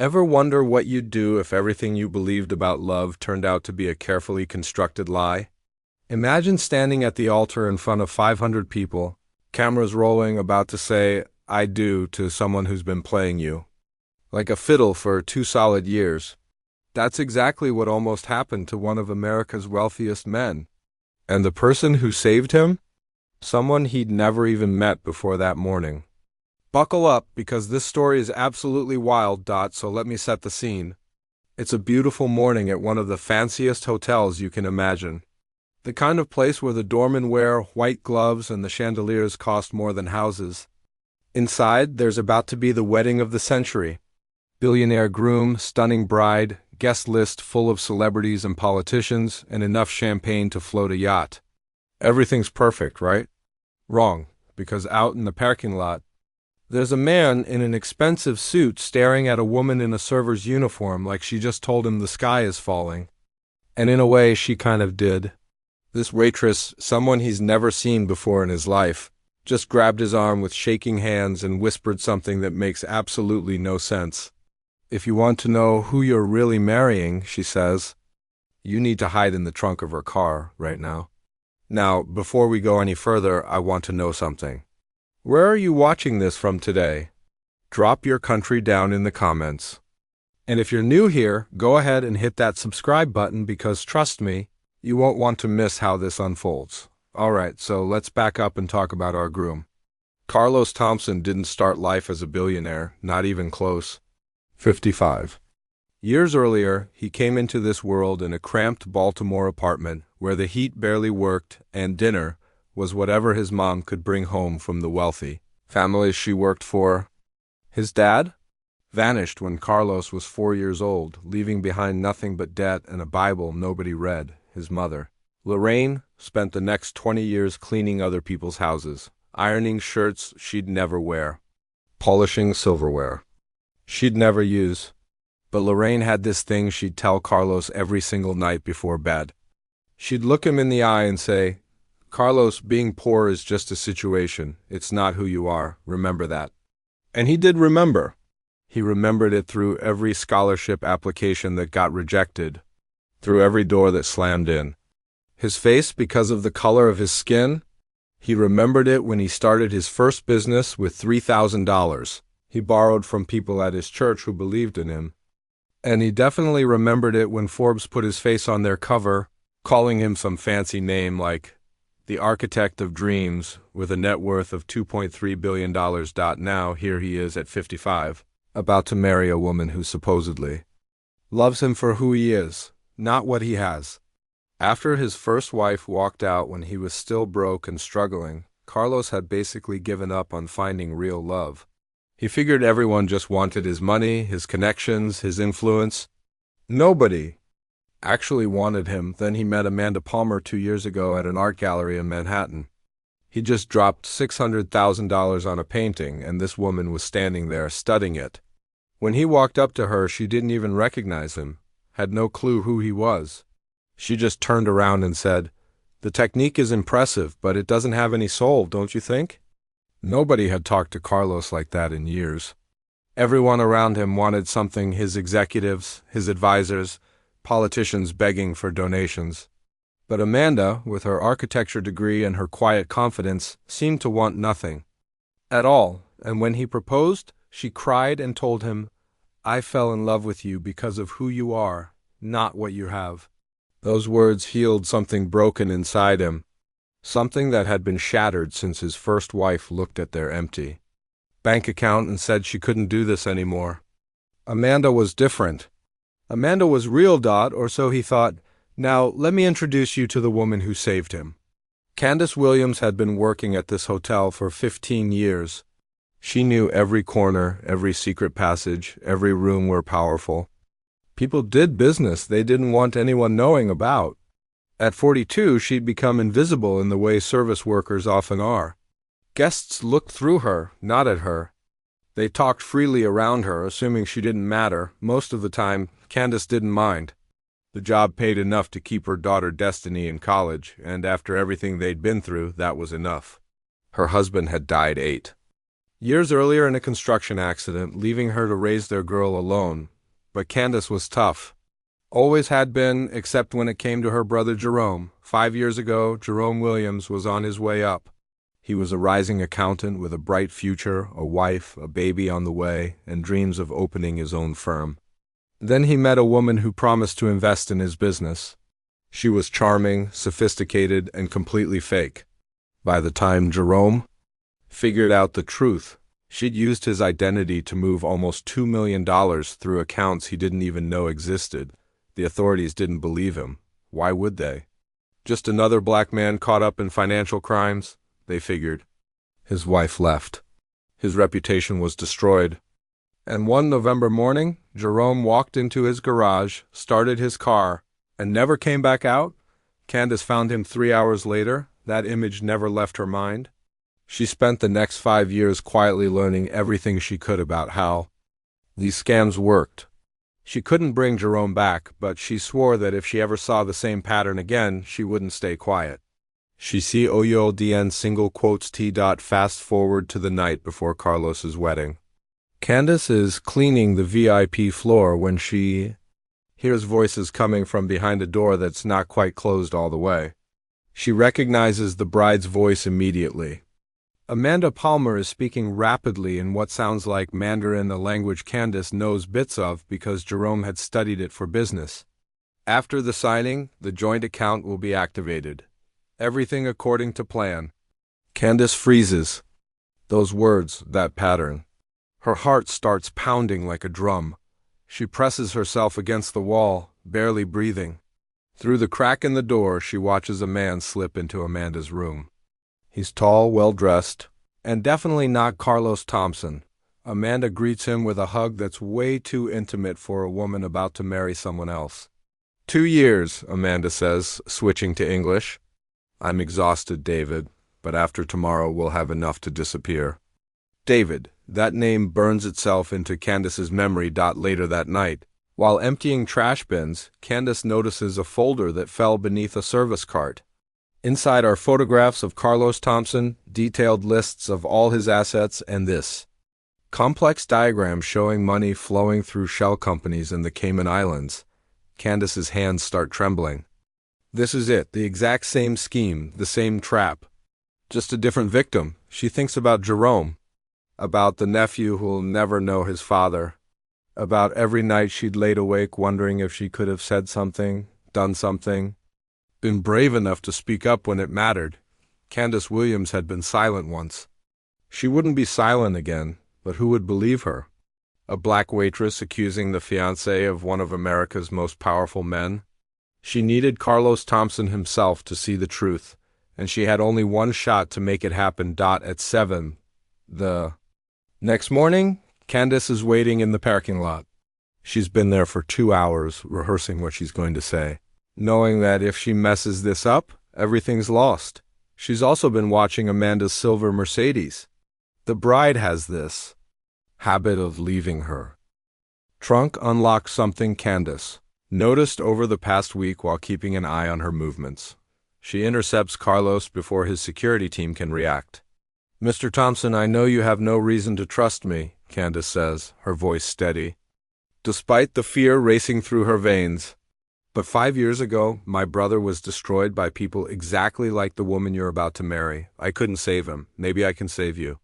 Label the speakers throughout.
Speaker 1: Ever wonder what you'd do if everything you believed about love turned out to be a carefully constructed lie? Imagine standing at the altar in front of 500 people, cameras rolling, about to say, "I do" to someone who's been playing you like a fiddle for 2 solid years. That's exactly what almost happened to one of America's wealthiest men. And the person who saved him? Someone he'd never even met before that morning. Buckle up, because this story is absolutely wild, so let me set the scene. It's a beautiful morning at one of the fanciest hotels you can imagine. The kind of place where the doormen wear white gloves and the chandeliers cost more than houses. Inside, there's about to be the wedding of the century. Billionaire groom, stunning bride, guest list full of celebrities and politicians, and enough champagne to float a yacht. Everything's perfect, right? Wrong, because out in the parking lot, there's a man in an expensive suit staring at a woman in a server's uniform like she just told him the sky is falling. And in a way, she kind of did. This waitress, someone he's never seen before in his life, just grabbed his arm with shaking hands and whispered something that makes absolutely no sense. "If you want to know who you're really marrying," she says, "you need to hide in the trunk of her car right now." Now, before we go any further, I want to know something. Where are you watching this from today? Drop your country down in the comments. And if you're new here, go ahead and hit that subscribe button, because trust me, you won't want to miss how this unfolds. Alright, so let's back up and talk about our groom. Carlos Thompson didn't start life as a billionaire, not even close. 55. Years earlier, he came into this world in a cramped Baltimore apartment where the heat barely worked and dinner was whatever his mom could bring home from the wealthy families she worked for. His dad vanished when Carlos was 4 years old, leaving behind nothing but debt and a Bible nobody read. His mother, Lorraine, spent the next 20 years cleaning other people's houses, ironing shirts she'd never wear, polishing silverware she'd never use. But Lorraine had this thing she'd tell Carlos every single night before bed. She'd look him in the eye and say, "Carlos, being poor is just a situation. It's not who you are. Remember that." And he did remember. He remembered it through every scholarship application that got rejected, through every door that slammed in. His face, because of the color of his skin, he remembered it when he started his first business with $3,000. He borrowed from people at his church who believed in him. And he definitely remembered it when Forbes put his face on their cover, calling him some fancy name like the architect of dreams with a net worth of $2.3 billion. Now here he is at 55, about to marry a woman who supposedly loves him for who he is, not what he has. After his first wife walked out when he was still broke and struggling, Carlos had basically given up on finding real love. He figured everyone just wanted his money, his connections, his influence. Nobody actually wanted him. Then he met Amanda Palmer 2 years ago at an art gallery in Manhattan. He just dropped $600,000 on a painting, and this woman was standing there studying it. When he walked up to her, she didn't even recognize him, had no clue who he was. She just turned around and said, "The technique is impressive, but it doesn't have any soul, don't you think?" Nobody had talked to Carlos like that in years. Everyone around him wanted something, his executives, his advisors, politicians begging for donations. But Amanda, with her architecture degree and her quiet confidence, seemed to want nothing at all. And when he proposed, she cried and told him, "I fell in love with you because of who you are, not what you have." Those words healed something broken inside him, something that had been shattered since his first wife looked at their empty bank account and said she couldn't do this anymore. Amanda was different. Amanda was real, or so he thought. Now, let me introduce you to the woman who saved him. Candace Williams had been working at this hotel for 15 years. She knew every corner, every secret passage, every room where powerful people did business they didn't want anyone knowing about. At 42, she'd become invisible in the way service workers often are. Guests looked through her, not at her. They talked freely around her, assuming she didn't matter. Most of the time, Candace didn't mind. The job paid enough to keep her daughter Destiny in college, and after everything they'd been through, that was enough. Her husband had died 8 Years earlier in a construction accident, leaving her to raise their girl alone. But Candace was tough. Always had been, except when it came to her brother Jerome. 5 years ago, Jerome Williams was on his way up. He was a rising accountant with a bright future, a wife, a baby on the way, and dreams of opening his own firm. Then he met a woman who promised to invest in his business. She was charming, sophisticated, and completely fake. By the time Jerome figured out the truth, she'd used his identity to move almost $2 million through accounts he didn't even know existed. The authorities didn't believe him. Why would they? Just another black man caught up in financial crimes, they figured. His wife left. His reputation was destroyed. And one November morning, Jerome walked into his garage, started his car, and never came back out. Candace found him 3 hours later. That image never left her mind. She spent the next 5 years quietly learning everything she could about how these scams worked. She couldn't bring Jerome back, but she swore that if she ever saw the same pattern again, she wouldn't stay quiet. She see OYODN single quotes T. Fast forward to the night before Carlos's wedding. Candace is cleaning the VIP floor when she hears voices coming from behind a door that's not quite closed all the way. She recognizes the bride's voice immediately. Amanda Palmer is speaking rapidly in what sounds like Mandarin, a language Candace knows bits of because Jerome had studied it for business. After the signing, the joint account will be activated. Everything according to plan. Candace freezes. Those words, that pattern. Her heart starts pounding like a drum. She presses herself against the wall, barely breathing. Through the crack in the door, she watches a man slip into Amanda's room. He's tall, well-dressed, and definitely not Carlos Thompson. Amanda greets him with a hug that's way too intimate for a woman about to marry someone else. 2 years, Amanda says, switching to English. I'm exhausted, David, but after tomorrow we'll have enough to disappear. David, that name burns itself into Candace's memory. Later that night, while emptying trash bins, Candace notices a folder that fell beneath a service cart. Inside are photographs of Carlos Thompson, detailed lists of all his assets, and this complex diagram showing money flowing through shell companies in the Cayman Islands. Candace's hands start trembling. This is it, the exact same scheme, the same trap. Just a different victim. She thinks about Jerome, about the nephew who'll never know his father, about every night she'd laid awake wondering if she could have said something, done something, been brave enough to speak up when it mattered. Candace Williams had been silent once. She wouldn't be silent again, but who would believe her? A black waitress accusing the fiancé of one of America's most powerful men? She needed Carlos Thompson himself to see the truth, and she had only one shot to make it happen. At 7. The next morning, Candace is waiting in the parking lot. She's been there for 2 hours, rehearsing what she's going to say, knowing that if she messes this up, everything's lost. She's also been watching Amanda's silver Mercedes. The bride has this habit of leaving her trunk unlocked, something Candace noticed over the past week while keeping an eye on her movements. She intercepts Carlos before his security team can react. Mr. Thompson, I know you have no reason to trust me, Candace says, her voice steady, despite the fear racing through her veins. But 5 years ago, my brother was destroyed by people exactly like the woman you're about to marry. I couldn't save him. Maybe I can save you.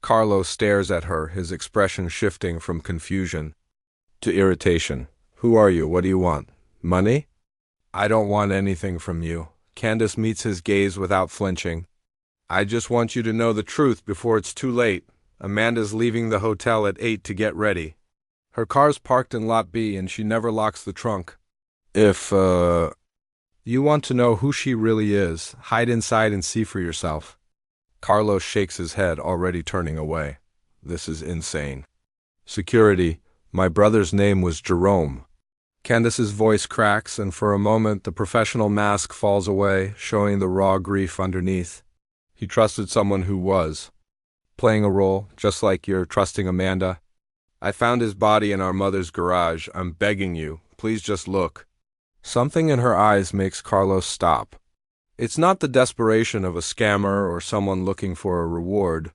Speaker 1: Carlos stares at her, his expression shifting from confusion to irritation. Who are you? What do you want? Money? I don't want anything from you. Candace meets his gaze without flinching. I just want you to know the truth before it's too late. Amanda's leaving the hotel at 8 to get ready. Her car's parked in Lot B and she never locks the trunk. If, you want to know who she really is, hide inside and see for yourself. Carlos shakes his head, already turning away. This is insane. Security, my brother's name was Jerome. Candace's voice cracks, and for a moment the professional mask falls away, showing the raw grief underneath. He trusted someone who was playing a role, just like you're trusting Amanda. I found his body in our mother's garage. I'm begging you, please just look. Something in her eyes makes Carlos stop. It's not the desperation of a scammer or someone looking for a reward.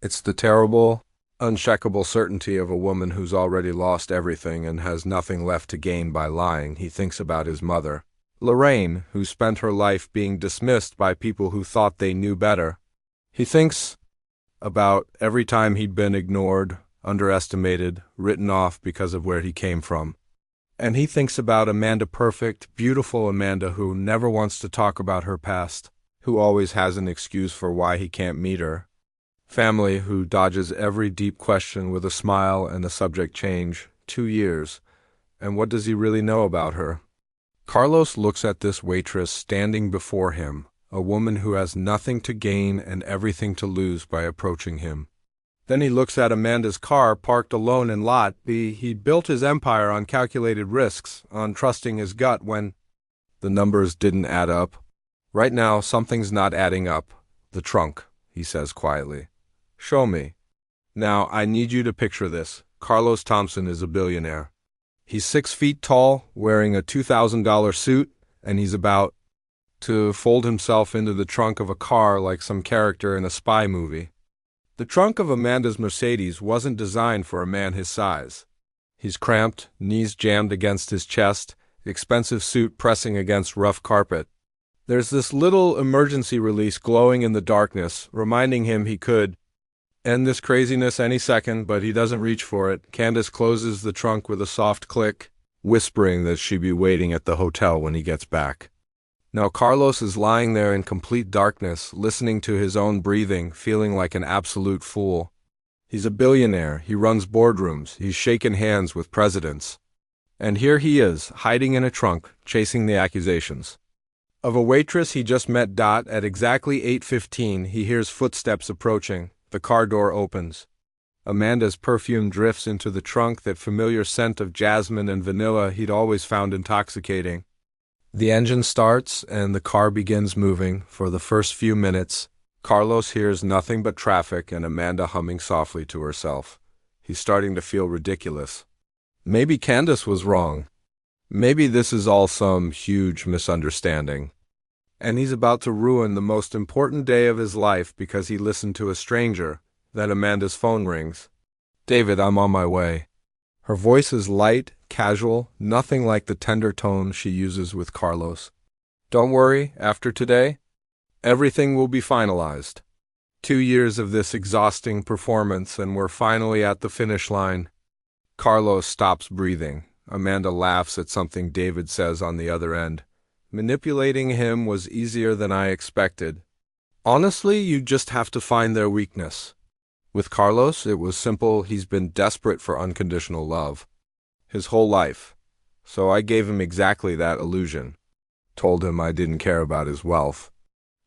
Speaker 1: It's the terrible, unshakable certainty of a woman who's already lost everything and has nothing left to gain by lying. He thinks about his mother, Lorraine, who spent her life being dismissed by people who thought they knew better. He thinks about every time he'd been ignored, underestimated, written off because of where he came from. And he thinks about Amanda, perfect, beautiful Amanda, who never wants to talk about her past, who always has an excuse for why he can't meet her. Family, who dodges every deep question with a smile and a subject change. 2 years. And what does he really know about her? Carlos looks at this waitress standing before him, a woman who has nothing to gain and everything to lose by approaching him. Then he looks at Amanda's car parked alone in Lot B. He built his empire on calculated risks, on trusting his gut when the numbers didn't add up. Right now, something's not adding up. The trunk, he says quietly. Show me. Now, I need you to picture this. Carlos Thompson is a billionaire. He's 6 feet tall, wearing a $2,000 suit, and he's about to fold himself into the trunk of a car like some character in a spy movie. The trunk of Amanda's Mercedes wasn't designed for a man his size. He's cramped, knees jammed against his chest, expensive suit pressing against rough carpet. There's this little emergency release glowing in the darkness, reminding him he could end this craziness any second, but he doesn't reach for it. Candace closes the trunk with a soft click, whispering that she'd be waiting at the hotel when he gets back. Now Carlos is lying there in complete darkness, listening to his own breathing, feeling like an absolute fool. He's a billionaire, he runs boardrooms, he's shaken hands with presidents. And here he is, hiding in a trunk, chasing the accusations of a waitress he just met. At exactly 8:15, he hears footsteps approaching. The car door opens. Amanda's perfume drifts into the trunk, that familiar scent of jasmine and vanilla he'd always found intoxicating. The engine starts, and the car begins moving. For the first few minutes, Carlos hears nothing but traffic and Amanda humming softly to herself. He's starting to feel ridiculous. Maybe Candace was wrong. Maybe this is all some huge misunderstanding. And he's about to ruin the most important day of his life because he listened to a stranger. Then Amanda's phone rings. "David, I'm on my way." Her voice is light, casual, nothing like the tender tone she uses with Carlos. "Don't worry, after today, everything will be finalized. 2 years of this exhausting performance, and we're finally at the finish line." Carlos stops breathing. Amanda laughs at something David says on the other end. "Manipulating him was easier than I expected. Honestly, you just have to find their weakness." With Carlos, it was simple. He's been desperate for unconditional love his whole life. So I gave him exactly that illusion. Told him I didn't care about his wealth.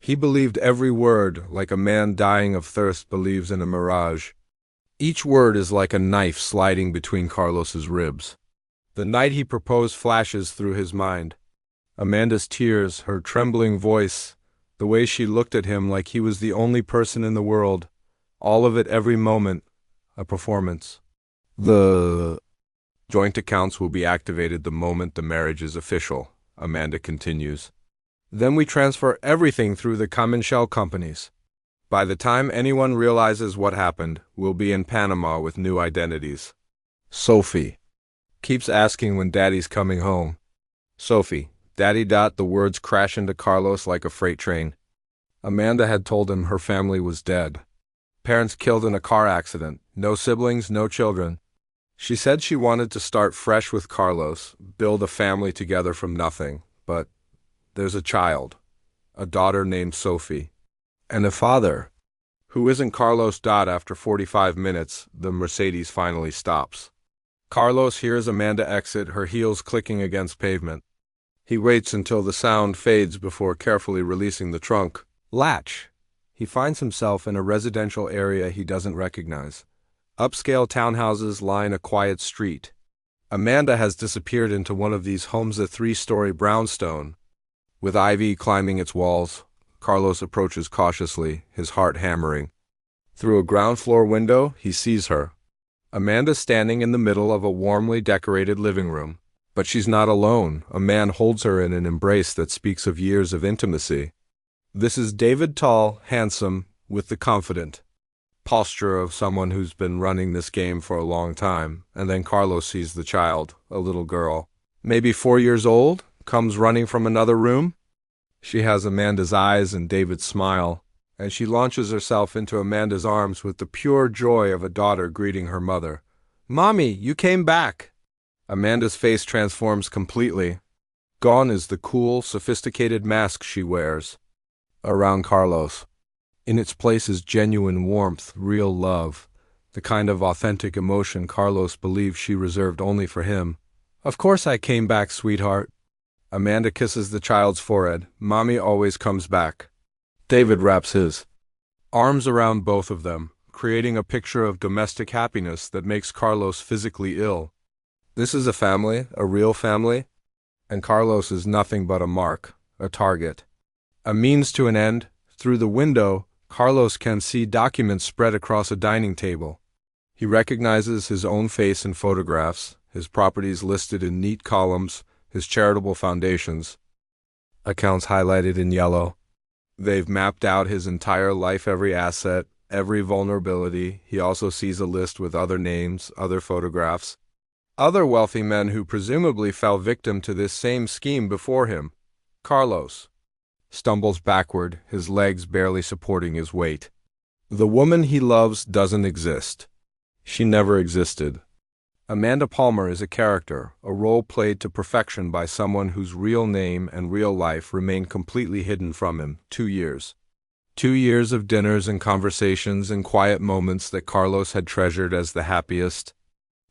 Speaker 1: He believed every word, like a man dying of thirst believes in a mirage. Each word is like a knife sliding between Carlos's ribs. The night he proposed flashes through his mind. Amanda's tears, her trembling voice, the way she looked at him like he was the only person in the world, all of it every moment, a performance. The joint accounts will be activated the moment the marriage is official, Amanda continues. Then we transfer everything through the common shell companies. By the time anyone realizes what happened, we'll be in Panama with new identities. Sophie keeps asking when Daddy's coming home. Sophie, Daddy. The words crash into Carlos like a freight train. Amanda had told him her family was dead. Parents killed in a car accident. No siblings, no children. She said she wanted to start fresh with Carlos, build a family together from nothing. But there's a child, a daughter named Sophie, and a father who isn't Carlos. After 45 minutes, the Mercedes finally stops. Carlos hears Amanda exit, her heels clicking against pavement. He waits until the sound fades before carefully releasing the trunk latch. He finds himself in a residential area he doesn't recognize. Upscale townhouses line a quiet street. Amanda has disappeared into one of these homes, a 3-story brownstone, with ivy climbing its walls. Carlos approaches cautiously, his heart hammering. Through a ground floor window, he sees her. Amanda standing in the middle of a warmly decorated living room. But she's not alone. A man holds her in an embrace that speaks of years of intimacy. This is David, tall, handsome, with the confident posture of someone who's been running this game for a long time, and then Carlos sees the child, a little girl, maybe 4 years old, comes running from another room. She has Amanda's eyes and David's smile, and she launches herself into Amanda's arms with the pure joy of a daughter greeting her mother. "Mommy, you came back!" Amanda's face transforms completely. Gone is the cool, sophisticated mask she wears. Around Carlos, in its place is genuine warmth, real love, the kind of authentic emotion Carlos believes she reserved only for him. "Of course I came back, sweetheart." Amanda kisses the child's forehead. "Mommy always comes back." David wraps his arms around both of them, creating a picture of domestic happiness that makes Carlos physically ill. This is a family, a real family, and Carlos is nothing but a mark, a target, a means to an end. Through the window, Carlos can see documents spread across a dining table. He recognizes his own face in photographs, his properties listed in neat columns, his charitable foundations, accounts highlighted in yellow. They've mapped out his entire life, every asset, every vulnerability. He also sees a list with other names, other photographs, other wealthy men who presumably fell victim to this same scheme before him. Carlos stumbles backward, his legs barely supporting his weight. The woman he loves doesn't exist. She never existed. Amanda Palmer is a character, a role played to perfection by someone whose real name and real life remain completely hidden from him. 2 years. 2 years of dinners and conversations and quiet moments that Carlos had treasured as the happiest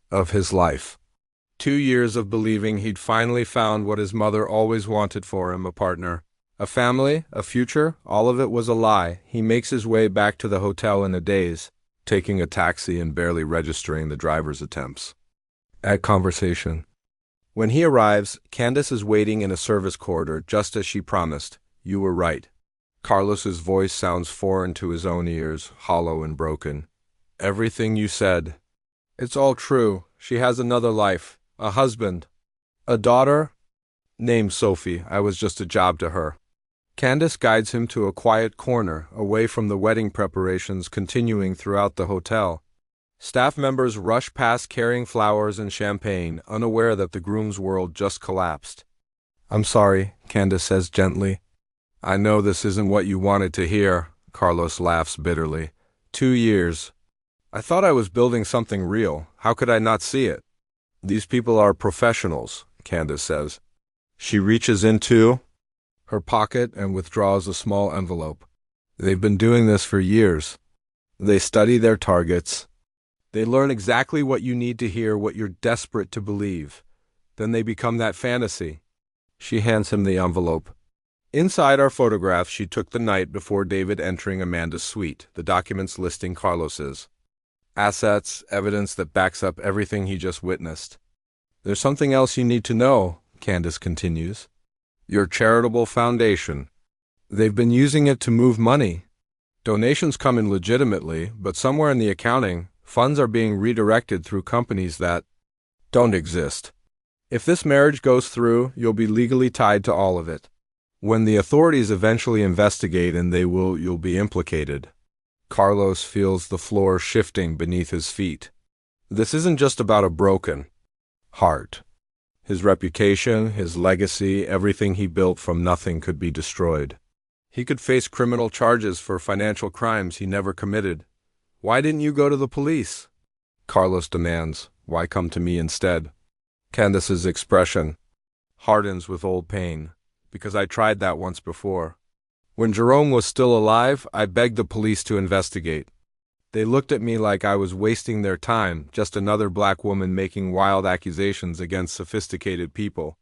Speaker 1: of his life. 2 years of believing he'd finally found what his mother always wanted for him, a partner, a family, a future. All of it was a lie. He makes his way back to the hotel in a daze, taking a taxi and barely registering the driver's attempts at conversation. When he arrives, Candace is waiting in a service corridor just as she promised. "You were right." Carlos's voice sounds foreign to his own ears, hollow and broken. "Everything you said. It's all true. She has another life, a husband, a daughter named Sophie. I was just a job to her." Candace guides him to a quiet corner, away from the wedding preparations continuing throughout the hotel. Staff members rush past carrying flowers and champagne, unaware that the groom's world just collapsed. "I'm sorry," Candace says gently. "I know this isn't what you wanted to hear," Carlos laughs bitterly. 2 years. I thought I was building something real. How could I not see it? "These people are professionals," Candace says. She reaches into her pocket and withdraws a small envelope. "They've been doing this for years. They study their targets. They learn exactly what you need to hear, what you're desperate to believe. Then they become that fantasy." She hands him the envelope. Inside are photographs she took the night before David entering Amanda's suite, the documents listing Carlos's assets, evidence that backs up everything he just witnessed. "There's something else you need to know," Candace continues. "Your charitable foundation. They've been using it to move money. Donations come in legitimately, but somewhere in the accounting, funds are being redirected through companies that don't exist. If this marriage goes through, you'll be legally tied to all of it. When the authorities eventually investigate, and you'll be implicated." Carlos feels the floor shifting beneath his feet. This isn't just about a broken heart. His reputation, his legacy, everything he built from nothing could be destroyed. He could face criminal charges for financial crimes he never committed. "Why didn't you go to the police?" Carlos demands. "Why come to me instead?" Candace's expression hardens with old pain. "Because I tried that once before. When Jerome was still alive, I begged the police to investigate. They looked at me like I was wasting their time, just another black woman making wild accusations against sophisticated people.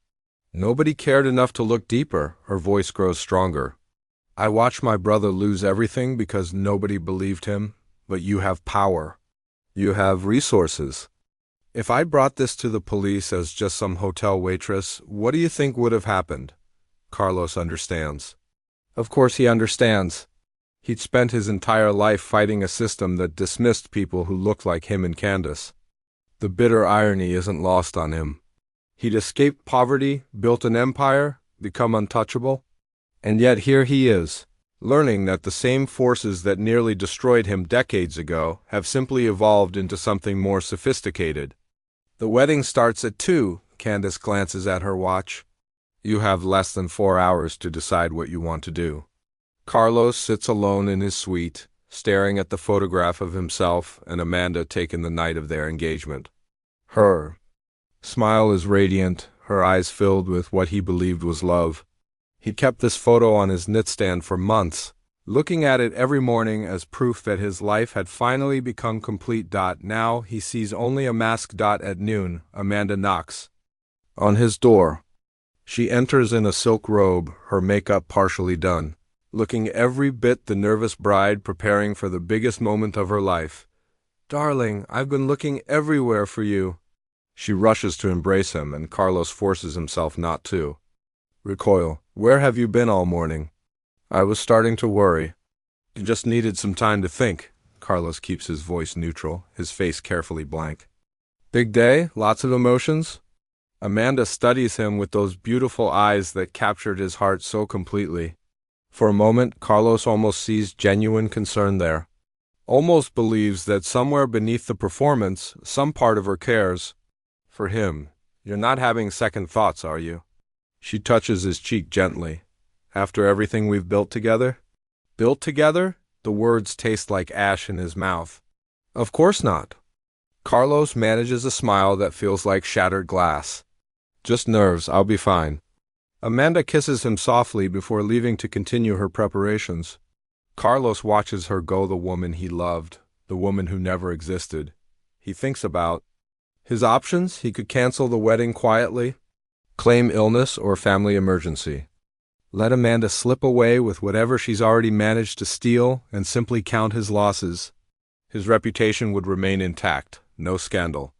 Speaker 1: Nobody cared enough to look deeper." Her voice grows stronger. "I watched my brother lose everything because nobody believed him. But you have power. You have resources. If I brought this to the police as just some hotel waitress, what do you think would have happened?" Carlos understands. Of course he understands. He'd spent his entire life fighting a system that dismissed people who looked like him and Candace. The bitter irony isn't lost on him. He'd escaped poverty, built an empire, become untouchable. And yet here he is, learning that the same forces that nearly destroyed him decades ago have simply evolved into something more sophisticated. The wedding starts at 2, Candace glances at her watch. You have less than 4 hours to decide what you want to do. Carlos sits alone in his suite, staring at the photograph of himself and Amanda taken the night of their engagement. Her smile is radiant, her eyes filled with what he believed was love. He'd kept this photo on his nightstand for months, looking at it every morning as proof that his life had finally become complete. Now he sees only a mask. At noon, Amanda knocks on his door. She enters in a silk robe, her makeup partially done, looking every bit the nervous bride preparing for the biggest moment of her life. Darling, I've been looking everywhere for you. She rushes to embrace him, and Carlos forces himself not to recoil. Where have you been all morning? I was starting to worry. You just needed some time to think. Carlos keeps his voice neutral, his face carefully blank. Big day? Lots of emotions? Amanda studies him with those beautiful eyes that captured his heart so completely. For a moment, Carlos almost sees genuine concern there. Almost believes that somewhere beneath the performance, some part of her cares for him. You're not having second thoughts, are you? She touches his cheek gently. After everything we've built together? Built together? The words taste like ash in his mouth. Of course not. Carlos manages a smile that feels like shattered glass. Just nerves, I'll be fine. Amanda kisses him softly before leaving to continue her preparations. Carlos watches her go, the woman he loved, the woman who never existed. He thinks about his options. He could cancel the wedding quietly, claim illness or family emergency. Let Amanda slip away with whatever she's already managed to steal and simply count his losses. His reputation would remain intact, no scandal,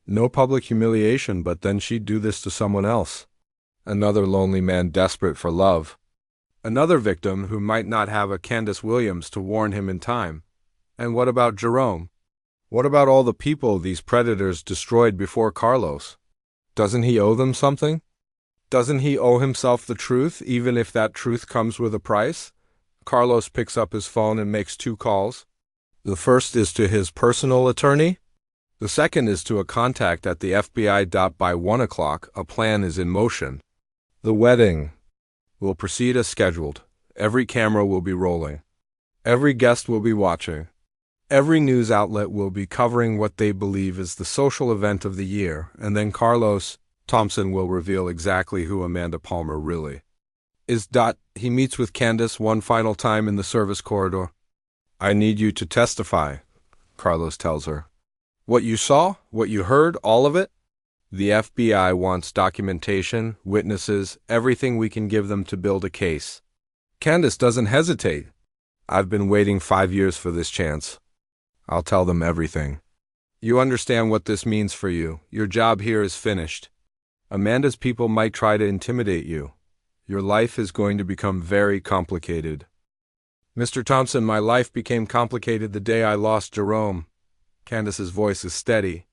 Speaker 1: no public humiliation, but then she'd do this to someone else. Another lonely man desperate for love. Another victim who might not have a Candace Williams to warn him in time. And what about Jerome? What about all the people these predators destroyed before Carlos? Doesn't he owe them something? Doesn't he owe himself the truth, even if that truth comes with a price? Carlos picks up his phone and makes 2 calls. The first is to his personal attorney. The second is to a contact at the FBI. By 1 o'clock, a plan is in motion. The wedding will proceed as scheduled. Every camera will be rolling. Every guest will be watching. Every news outlet will be covering what they believe is the social event of the year, and then Carlos Thompson will reveal exactly who Amanda Palmer really is. He meets with Candace one final time in the service corridor. I need you to testify, Carlos tells her. What you saw, what you heard, all of it? The FBI wants documentation, witnesses, everything we can give them to build a case. Candace doesn't hesitate. I've been waiting 5 years for this chance. I'll tell them everything. You understand what this means for you. Your job here is finished. Amanda's people might try to intimidate you. Your life is going to become very complicated. Mr. Thompson, my life became complicated the day I lost Jerome. Candace's voice is steady.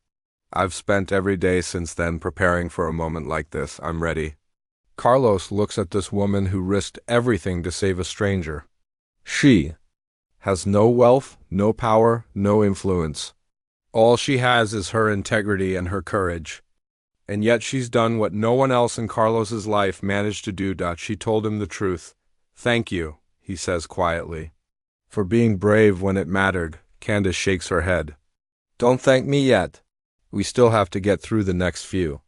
Speaker 1: I've spent every day since then preparing for a moment like this. I'm ready. Carlos looks at this woman who risked everything to save a stranger. She has no wealth, no power, no influence. All she has is her integrity and her courage. And yet she's done what no one else in Carlos's life managed to do. She told him the truth. Thank you, he says quietly, for being brave when it mattered. Candace shakes her head. Don't thank me yet. We still have to get through the next few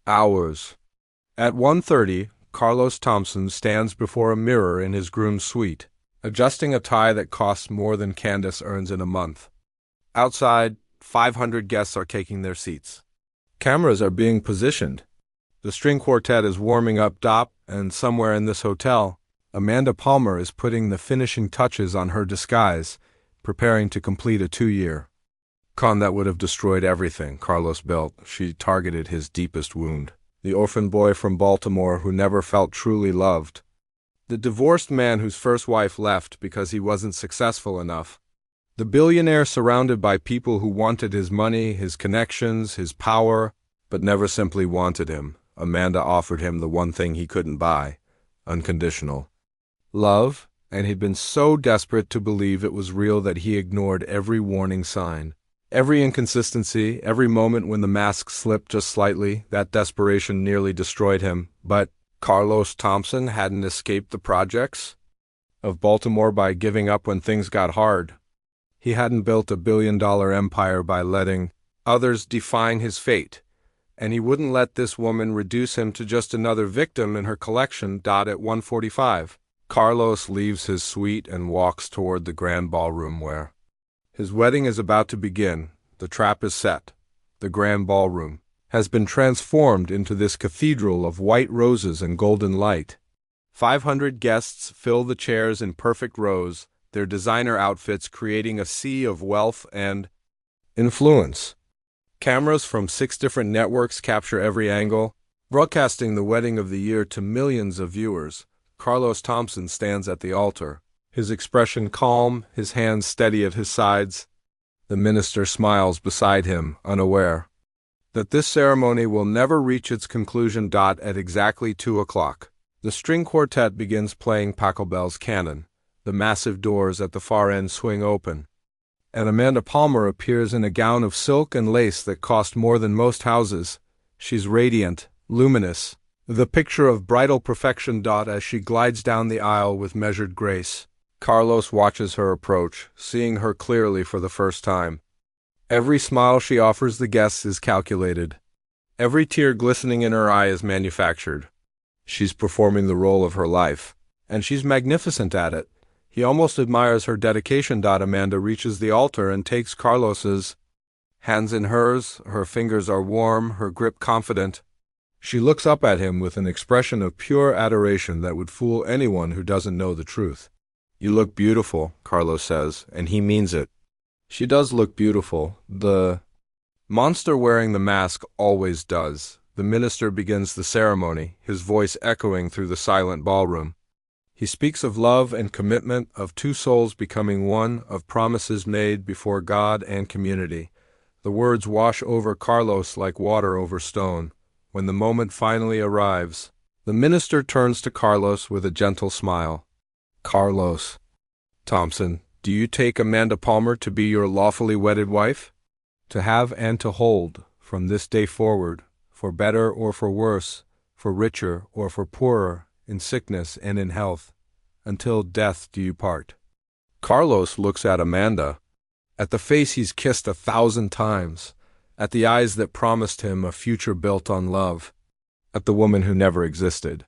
Speaker 1: hours. At 1:30, Carlos Thompson stands before a mirror in his groom's suite, adjusting a tie that costs more than Candace earns in a month. Outside, 500 guests are taking their seats. Cameras are being positioned. The string quartet is warming up, and somewhere in this hotel, Amanda Palmer is putting the finishing touches on her disguise, preparing to complete a 2-year con that would have destroyed everything Carlos built. She targeted his deepest wound. The orphan boy from Baltimore who never felt truly loved. The divorced man whose first wife left because he wasn't successful enough. The billionaire surrounded by people who wanted his money, his connections, his power, but never simply wanted him. Amanda offered him the one thing he couldn't buy: unconditional love, and he'd been so desperate to believe it was real that he ignored every warning sign. Every inconsistency, every moment when the mask slipped just slightly, that desperation nearly destroyed him. But Carlos Thompson hadn't escaped the projects of Baltimore by giving up when things got hard. He hadn't built a billion-dollar empire by letting others define his fate, and he wouldn't let this woman reduce him to just another victim in her collection. At 1:45, Carlos leaves his suite and walks toward the grand ballroom where his wedding is about to begin. The trap is set. The grand ballroom has been transformed into this cathedral of white roses and golden light. 500 guests fill the chairs in perfect rows, their designer outfits creating a sea of wealth and influence. Cameras from 6 different networks capture every angle, broadcasting the wedding of the year to millions of viewers. Carlos Thompson stands at the altar, his expression calm, his hands steady at his sides. The minister smiles beside him, unaware that this ceremony will never reach its conclusion. At exactly 2 o'clock, the string quartet begins playing Pachelbel's canon. The massive doors at the far end swing open, and Amanda Palmer appears in a gown of silk and lace that cost more than most houses. She's radiant, luminous, the picture of bridal perfection. As she glides down the aisle with measured grace, Carlos watches her approach, seeing her clearly for the first time. Every smile she offers the guests is calculated. Every tear glistening in her eye is manufactured. She's performing the role of her life, and she's magnificent at it. He almost admires her dedication. Amanda reaches the altar and takes Carlos's hands in hers. Her fingers are warm, her grip confident. She looks up at him with an expression of pure adoration that would fool anyone who doesn't know the truth. "You look beautiful," Carlos says, and he means it. She does look beautiful. The monster wearing the mask always does. The minister begins the ceremony, his voice echoing through the silent ballroom. He speaks of love and commitment, of 2 souls becoming one, of promises made before God and community. The words wash over Carlos like water over stone. When the moment finally arrives, the minister turns to Carlos with a gentle smile. "Carlos Thompson, do you take Amanda Palmer to be your lawfully wedded wife? To have and to hold, from this day forward, for better or for worse, for richer or for poorer, in sickness and in health, until death do you part?" Carlos looks at Amanda, at the face he's kissed 1,000 times, at the eyes that promised him a future built on love, at the woman who never existed.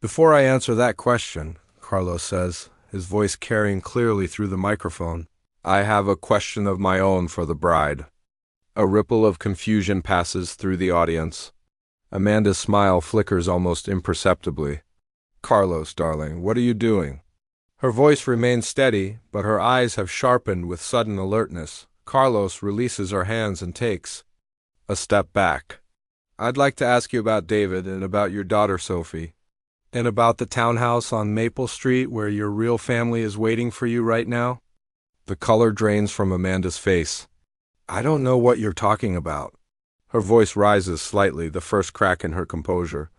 Speaker 1: "Before I answer that question," Carlos says, his voice carrying clearly through the microphone, "I have a question of my own for the bride." A ripple of confusion passes through the audience. Amanda's smile flickers almost imperceptibly. "Carlos, darling, what are you doing?" Her voice remains steady, but her eyes have sharpened with sudden alertness. Carlos releases her hands and takes a step back. "I'd like to ask you about David and about your daughter Sophie, and about the townhouse on Maple Street where your real family is waiting for you right now." The color drains from Amanda's face. "I don't know what you're talking about." Her voice rises slightly, the first crack in her composure.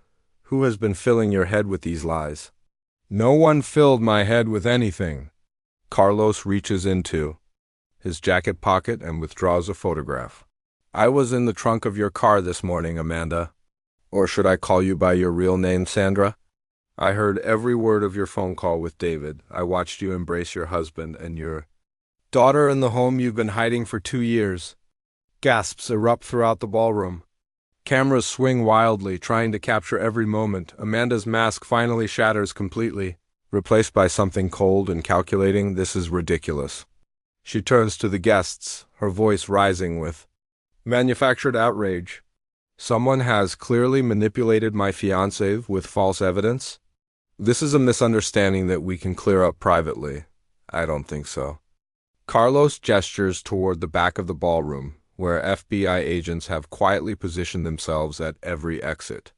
Speaker 1: "Who has been filling your head with these lies?" "No one filled my head with anything." Carlos reaches into his jacket pocket and withdraws a photograph. "I was in the trunk of your car this morning, Amanda. Or should I call you by your real name, Sandra? I heard every word of your phone call with David. I watched you embrace your husband and your daughter in the home you've been hiding for 2 years. Gasps erupt throughout the ballroom. Cameras swing wildly, trying to capture every moment. Amanda's mask finally shatters completely, replaced by something cold and calculating. "This is ridiculous." She turns to the guests, her voice rising with manufactured outrage. "Someone has clearly manipulated my fiancé with false evidence. This is a misunderstanding that we can clear up privately." "I don't think so." Carlos gestures toward the back of the ballroom, where FBI agents have quietly positioned themselves at every exit.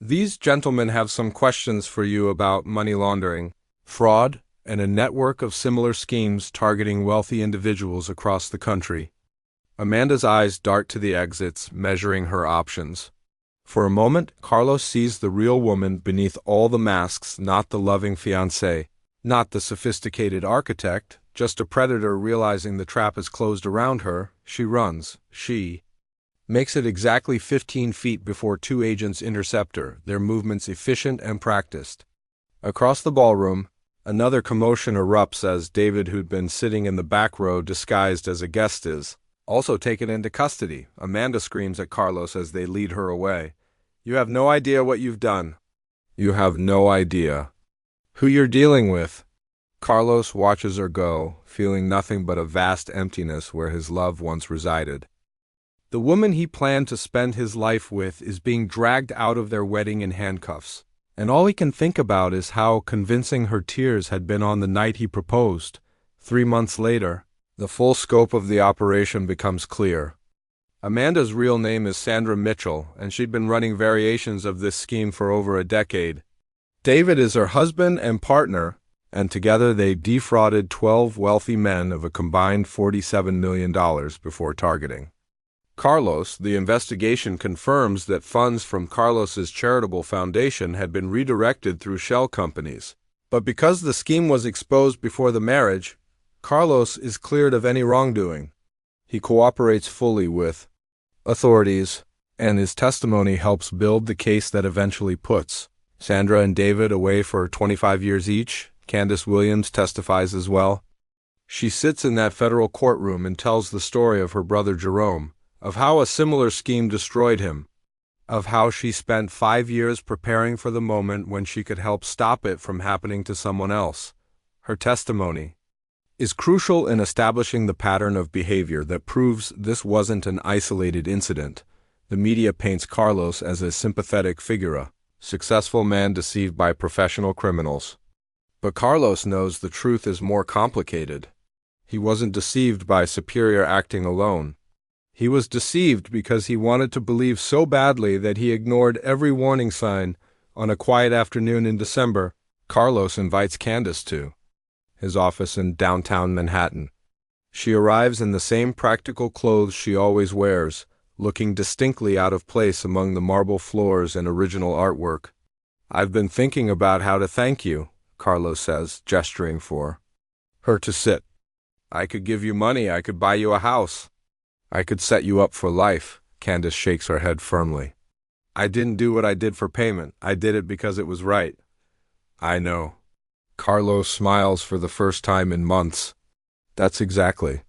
Speaker 1: "These gentlemen have some questions for you about money laundering, fraud, and a network of similar schemes targeting wealthy individuals across the country." Amanda's eyes dart to the exits, measuring her options. For a moment, Carlos sees the real woman beneath all the masks, not the loving fiancé, Not the sophisticated architect, just a predator realizing the trap is closed around her. She runs. She makes it exactly 15 feet before two agents intercept her, their movements efficient and practiced. Across the ballroom, another commotion erupts as David, who'd been sitting in the back row disguised as a guest, is also taken into custody. Amanda screams at Carlos as they lead her away. "You have no idea what you've done. You have no idea who you're dealing with." Carlos watches her go, feeling nothing but a vast emptiness where his love once resided. The woman he planned to spend his life with is being dragged out of their wedding in handcuffs, and all he can think about is how convincing her tears had been on the night he proposed. 3 months later, the full scope of the operation becomes clear. Amanda's real name is Sandra Mitchell, and she'd been running variations of this scheme for over a decade. David is her husband and partner, and together they defrauded 12 wealthy men of a combined $47 million before targeting Carlos. The investigation confirms that funds from Carlos's charitable foundation had been redirected through shell companies. But because the scheme was exposed before the marriage, Carlos is cleared of any wrongdoing. He cooperates fully with authorities, and his testimony helps build the case that eventually puts Sandra and David away for 25 years each. Candace Williams testifies as well. She sits in that federal courtroom and tells the story of her brother Jerome, of how a similar scheme destroyed him, of how she spent 5 years preparing for the moment when she could help stop it from happening to someone else. Her testimony is crucial in establishing the pattern of behavior that proves this wasn't an isolated incident. The media paints Carlos as a sympathetic figure, a successful man deceived by professional criminals. But Carlos knows the truth is more complicated. He wasn't deceived by superior acting alone. He was deceived because he wanted to believe so badly that he ignored every warning sign. On a quiet afternoon in December, Carlos invites Candace to his office in downtown Manhattan. She arrives in the same practical clothes she always wears, looking distinctly out of place among the marble floors and original artwork. "I've been thinking about how to thank you," Carlos says, gesturing for her to sit. "I could give you money, I could buy you a house. I could set you up for life." Candace shakes her head firmly. "I didn't do what I did for payment. I did it because it was right." "I know." Carlos smiles for the first time in months. "That's exactly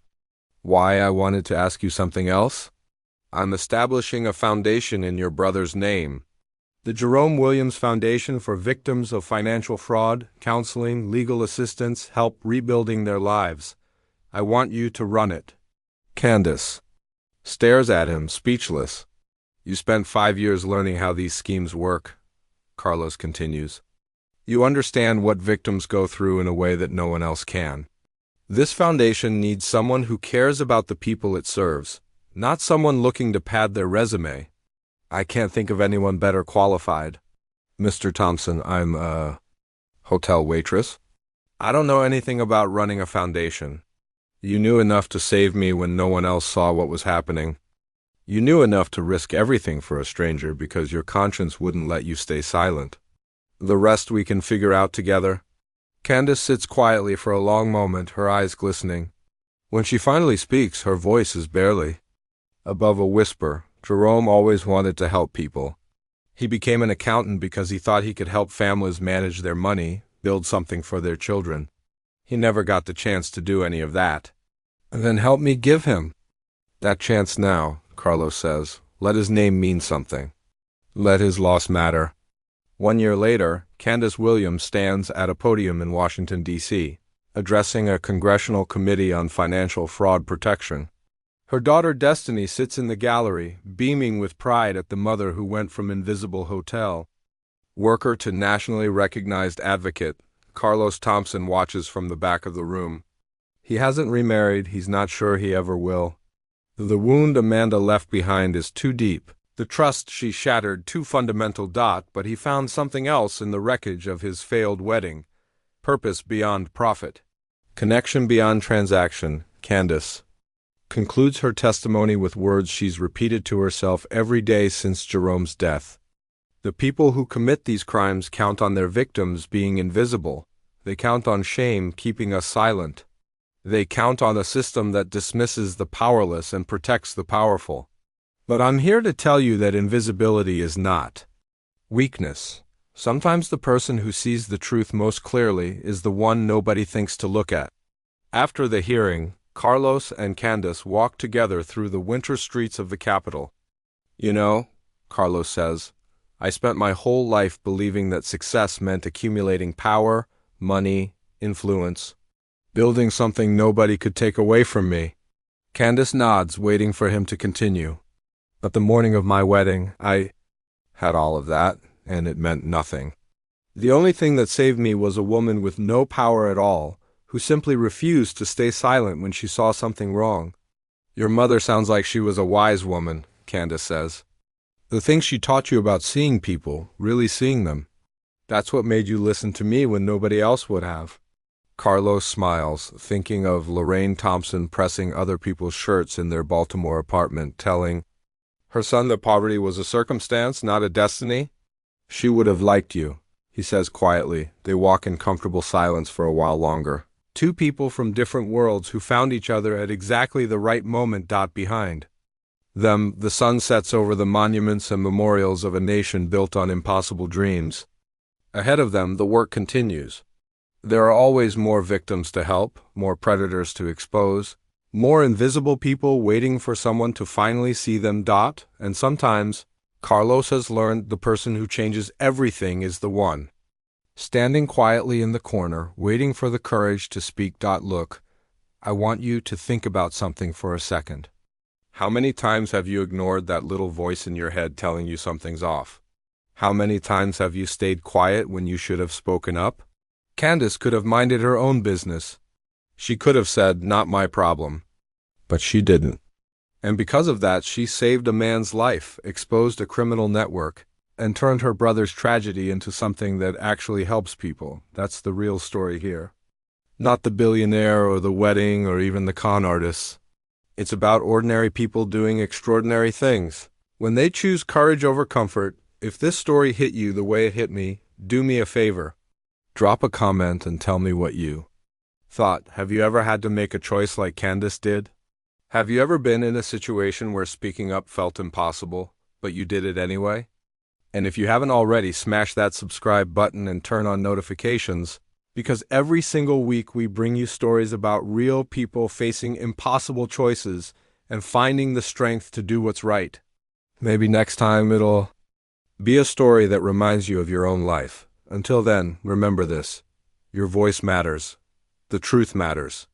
Speaker 1: why I wanted to ask you something else. I'm establishing a foundation in your brother's name. The Jerome Williams Foundation for Victims of Financial Fraud, Counseling, Legal Assistance, Help Rebuilding Their Lives. I want you to run it." Candace stares at him, speechless. "You spent 5 years learning how these schemes work," Carlos continues. "You understand what victims go through in a way that no one else can. This foundation needs someone who cares about the people it serves, not someone looking to pad their resume. I can't think of anyone better qualified." "Mr. Thompson, I'm a hotel waitress. I don't know anything about running a foundation. You knew enough to save me when no one else saw what was happening. You knew enough to risk everything for a stranger because your conscience wouldn't let you stay silent. The rest we can figure out together." Candace sits quietly for a long moment, her eyes glistening. When she finally speaks, her voice is barely above a whisper. "Jerome always wanted to help people. He became an accountant because he thought he could help families manage their money, build something for their children. He never got the chance to do any of that. Then help me give him that chance now," Carlos says. "Let his name mean something. Let his loss matter." 1 year later, Candace Williams stands at a podium in Washington, D.C., addressing a congressional committee on financial fraud protection. Her daughter Destiny sits in the gallery, beaming with pride at the mother who went from invisible hotel worker to nationally recognized advocate. Carlos Thompson watches from the back of the room. He hasn't remarried, he's not sure he ever will. The wound Amanda left behind is too deep, the trust she shattered too fundamental. But he found something else in the wreckage of his failed wedding. Purpose beyond profit. Connection beyond transaction. Candace concludes her testimony with words she's repeated to herself every day since Jerome's death. The people who commit these crimes count on their victims being invisible. They count on shame keeping us silent. They count on a system that dismisses the powerless and protects the powerful. But I'm here to tell you that invisibility is not weakness. Sometimes the person who sees the truth most clearly is the one nobody thinks to look at. After the hearing, Carlos and Candace walk together through the winter streets of the capital. You know, Carlos says, I spent my whole life believing that success meant accumulating power, money, influence, building something nobody could take away from me. Candace nods, waiting for him to continue. But the morning of my wedding, I had all of that, and it meant nothing. The only thing that saved me was a woman with no power at all, who simply refused to stay silent when she saw something wrong. Your mother sounds like she was a wise woman, Candace says. The things she taught you about seeing people, really seeing them, that's what made you listen to me when nobody else would have. Carlos smiles, thinking of Lorraine Thompson pressing other people's shirts in their Baltimore apartment, telling her son that poverty was a circumstance, not a destiny. She would have liked you, he says quietly. They walk in comfortable silence for a while longer. Two people from different worlds who found each other at exactly the right moment. Behind them, the sun sets over the monuments and memorials of a nation built on impossible dreams. Ahead of them, the work continues. There are always more victims to help, more predators to expose, more invisible people waiting for someone to finally see them. And sometimes, Carlos has learned the person who changes everything is the one standing quietly in the corner, waiting for the courage to speak. Look, I want you to think about something for a second. How many times have you ignored that little voice in your head telling you something's off? How many times have you stayed quiet when you should have spoken up? Candace could have minded her own business. She could have said, not my problem. But she didn't. And because of that, she saved a man's life, exposed a criminal network, and turned her brother's tragedy into something that actually helps people. That's the real story here. Not the billionaire or the wedding or even the con artists. It's about ordinary people doing extraordinary things. When they choose courage over comfort, if this story hit you the way it hit me, do me a favor. Drop a comment and tell me what you thought. Have you ever had to make a choice like Candace did? Have you ever been in a situation where speaking up felt impossible, but you did it anyway? And if you haven't already, smash that subscribe button and turn on notifications, because every single week we bring you stories about real people facing impossible choices and finding the strength to do what's right. Maybe next time it'll be a story that reminds you of your own life. Until then, remember this. Your voice matters. The truth matters.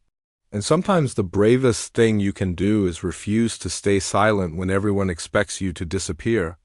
Speaker 1: And sometimes the bravest thing you can do is refuse to stay silent when everyone expects you to disappear.